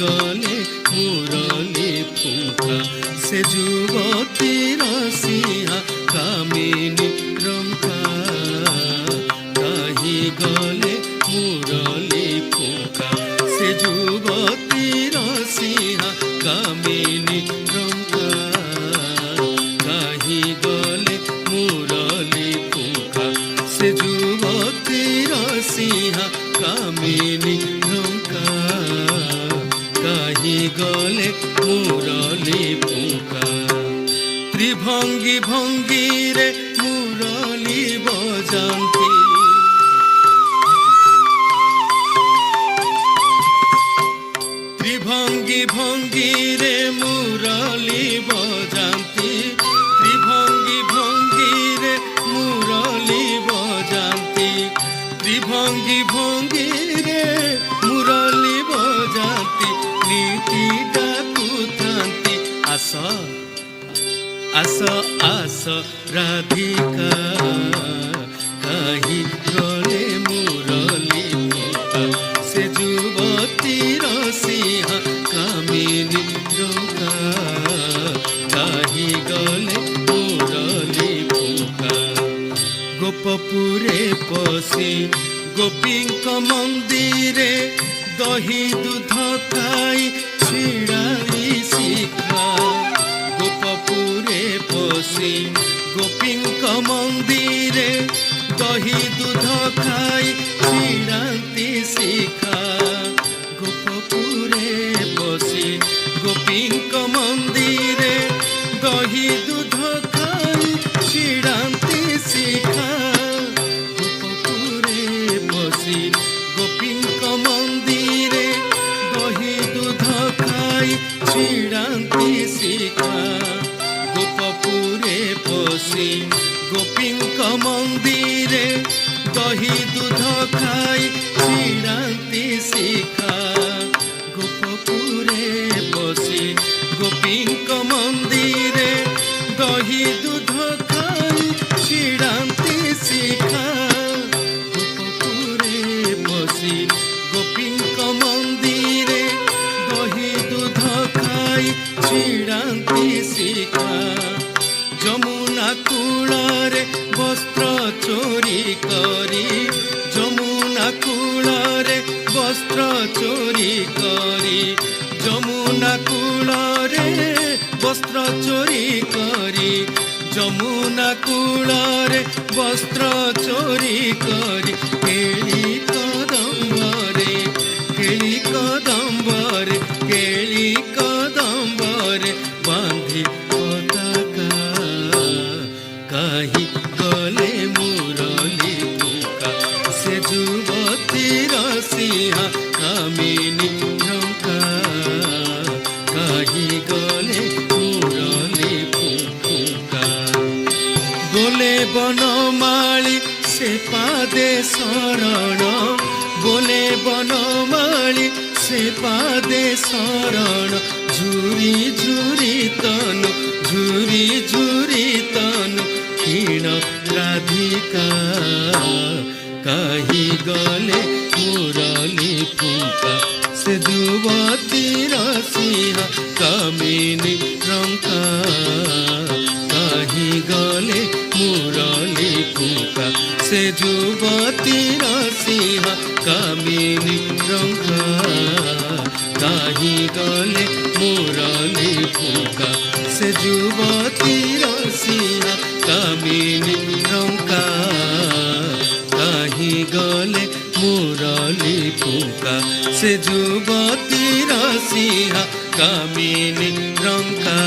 গলে মুরলী ফুঙ্কা সে যুবতীর সিহা কামিনী রঙ্কা কাহি গলে মুরলী ফুঙ্কা সে যুবতীর সিহা কামিনী রঙ্কা কাহি গলে মুরলী ফুঙ্কা সে যুবতীর সিহা কামিনী রঙ্কা কাহি গলে মুরলী ফুঙ্কা ত্রিভঙ্গি ভঙ্গিরে মুরলী বজান্তি ত্রিভঙ্গি ভঙ্গিরে মুরলী বজান্তি ত্রিভঙ্গি ভঙ্গিরে মুরলী বজান্তি ত্রিভঙ্গি ভঙ্গিরে মুরলী বজান্তি নীতি ডাকুথান্তি আস আস আস রাধিকা কাহি গলে মুরলী ফুঙ্কা সে যুবতীর সিহা কামিনী রঙ্কা কাহি গলে মুরলী ফুঙ্কা গোপপুরে পশি গোপীঙ্ক মন্দিরে দহি দুধ খাই ছিড়াই শিখা গোপপুরে পশি গোপীঙ্ক মন্দিরে দহি দুধ খাই ছিড়ান্তি শিখা গোপপুরে পশি গোপীঙ্ক মন্দিরে দহি দুধ খাই ছিড়ান্তি শিখা গোপপুরে পশি গোপীঙ্ক মন্দিরে দহি দুধ খাই ছিড়ান্তি শিখা গোপপুরে পশি গোপীঙ্ক মন্দিরে দহি দুধ খাই ছিড়ান্তি শিখা গোপপুরে পশি গোপীঙ্ক মন্দিরে দহি দুধ খাই ছিড়ান্তি শিখা গোপপুরে পশি গোপীঙ্ক মন্দিরে দহি দুধ খাই ছিড়ান্তি শিখা যমুনা কূଳରେ বস্ত্র চোরি করি যমুনা কূଳରେ বস্ত্র চোরি করি যমুনা কূଳରେ বস্ত্র চোরি করি যমুনা কূଳରେ বস্ত্র চোরি করি কেଳି কদম্বরে কেଳି কদম্বরে কেଳି কদম্বরে বাঁধি পতাকা কাহি গলে মুরলী ফুঙ্কা সে যুবতীর সিহা কামিনী রঙ্কা কাহি গলে মুরলী ফুঙ্কা बोले बनमाली से पादे शरण बोले बनमाली से पादे शरण झुरी झुरी तनु झुरी झुरी तनु क्षीण राधिका काहि गले मुरली फुंका से युवतीर सिंहा कामिनी रंका काहि गले मुरली फुंका से युवतीर सिंहा कामिनी रंका काहि गले मुरली फुंका से युवतीर सिंहा कामिनी रंका काहि गले मुरली फुंका से युवतीर सिंहा कामिनी रंका।